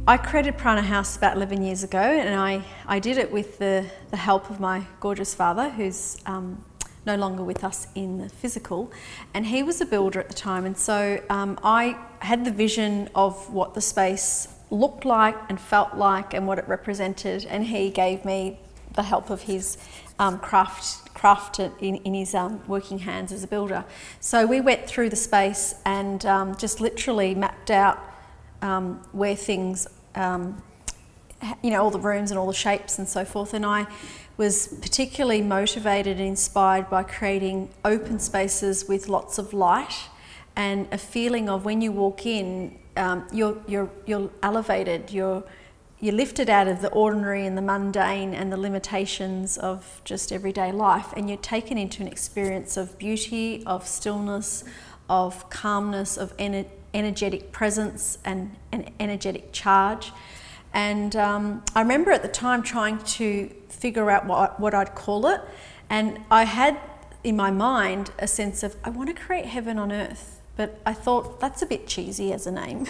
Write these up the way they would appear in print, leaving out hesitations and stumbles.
I created Prana House about 11 years ago, and I did it with the help of my gorgeous father, who's no longer with us in the physical, and he was a builder at the time. And so I had the vision of what the space looked like and felt like and what it represented, and he gave me the help of his craft in his working hands as a builder. So we went through the space and just literally mapped out where things, all the rooms and all the shapes and so forth. And I was particularly motivated and inspired by creating open spaces with lots of light and a feeling of when you walk in, you're elevated, you're lifted out of the ordinary and the mundane and the limitations of just everyday life, and you're taken into an experience of beauty, of stillness, of calmness, of energetic presence and an energetic charge. And I remember at the time trying to figure out what I'd call it, and I had in my mind a sense of, I want to create heaven on earth, but I thought that's a bit cheesy as a name.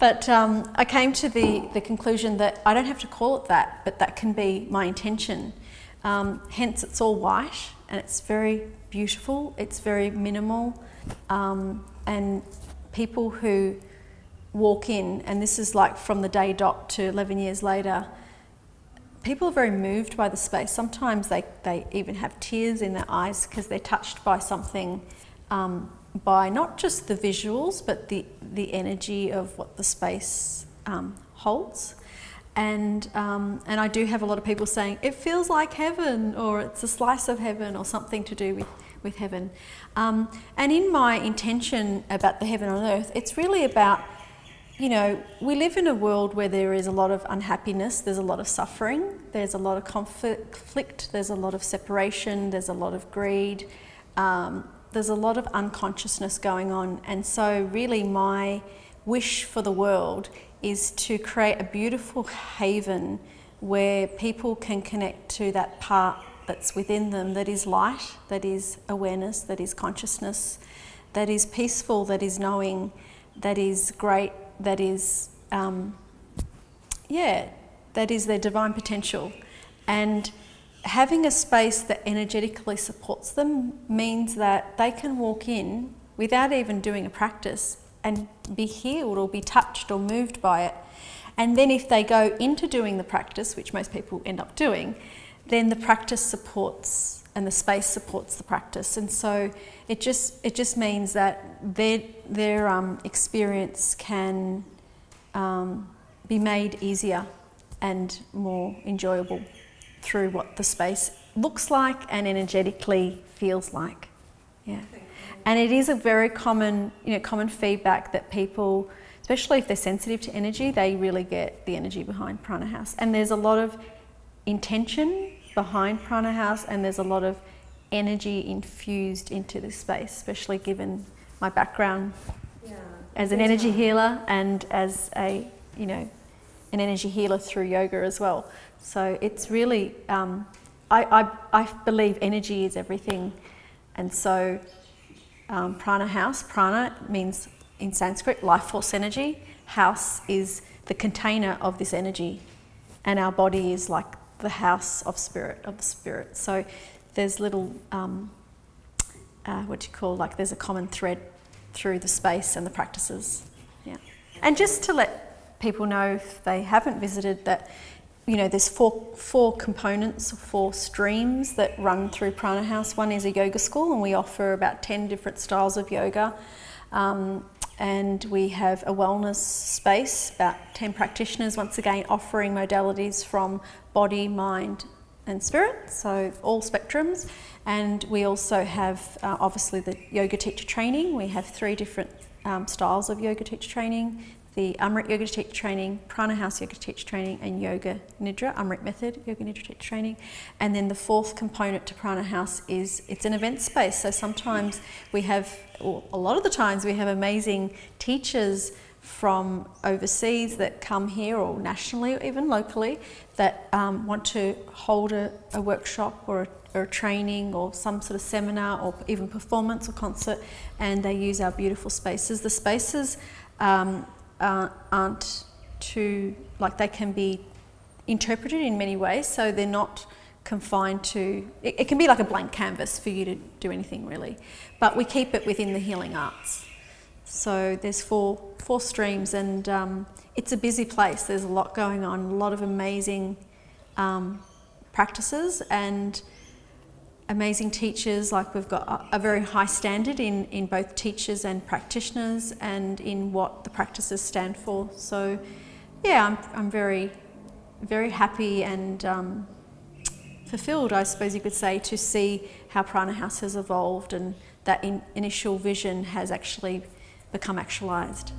But I came to the conclusion that I don't have to call it that, but that can be my intention. Hence it's all white and it's very beautiful, it's very minimal, and people who walk in, and this is like from the day dot to 11 years later, people are very moved by the space. Sometimes they even have tears in their eyes because they're touched by something, by not just the visuals but the energy of what the space holds. And I do have a lot of people saying it feels like heaven, or it's a slice of heaven, or something to do with heaven. And in my intention about the heaven on earth, it's really about, we live in a world where there is a lot of unhappiness, there's a lot of suffering, there's a lot of conflict, there's a lot of separation, there's a lot of greed, there's a lot of unconsciousness going on. And so really my wish for the world is to create a beautiful haven where people can connect to that part that's within them, that is light, that is awareness, that is consciousness, that is peaceful, that is knowing, that is great, that is, that is their divine potential. And having a space that energetically supports them means that they can walk in without even doing a practice and be healed or be touched or moved by it. And then if they go into doing the practice, which most people end up doing, then the practice supports and the space supports the practice. And so it just means that their experience can be made easier and more enjoyable through what the space looks like and energetically feels like. Yeah. And it is a very common feedback that people, especially if they're sensitive to energy, they really get the energy behind Prana House. And there's a lot of intention behind Prana House, and there's a lot of energy infused into this space, especially given my background as an energy healer and as an energy healer through yoga as well. So it's really, I believe energy is everything. And so Prana House, prana means in Sanskrit life force energy, house is the container of this energy, and our body is like the house of the spirit. So there's little, there's a common thread through the space and the practices. Yeah. And just to let people know, if they haven't visited, that there's four components, 4 streams that run through Prana House. One is a yoga school, and we offer about 10 different styles of yoga. And we have a wellness space, about 10 practitioners, once again offering modalities from body, mind and spirit, so all spectrums. And we also have obviously the yoga teacher training. We have 3 different styles of yoga teacher training: the Amrit Yoga Teacher Training, Prana House Yoga Teacher Training, and Yoga Nidra, Amrit Method Yoga Nidra Teacher Training. And then the 4th component to Prana House is it's an event space. So sometimes we have, or a lot of the times we have amazing teachers from overseas that come here, or nationally or even locally, that want to hold a workshop or or a training or some sort of seminar or even performance or concert, and they use our beautiful spaces. The spaces aren't too, like, they can be interpreted in many ways, so they're not confined to, it can be like a blank canvas for you to do anything really, but we keep it within the healing arts. So there's four streams, and it's a busy place. There's a lot going on, a lot of amazing practices and amazing teachers. Like, we've got a very high standard in both teachers and practitioners and in what the practices stand for. So yeah, I'm very, very happy and fulfilled, I suppose you could say, to see how Prana House has evolved and that initial vision has actually become actualised.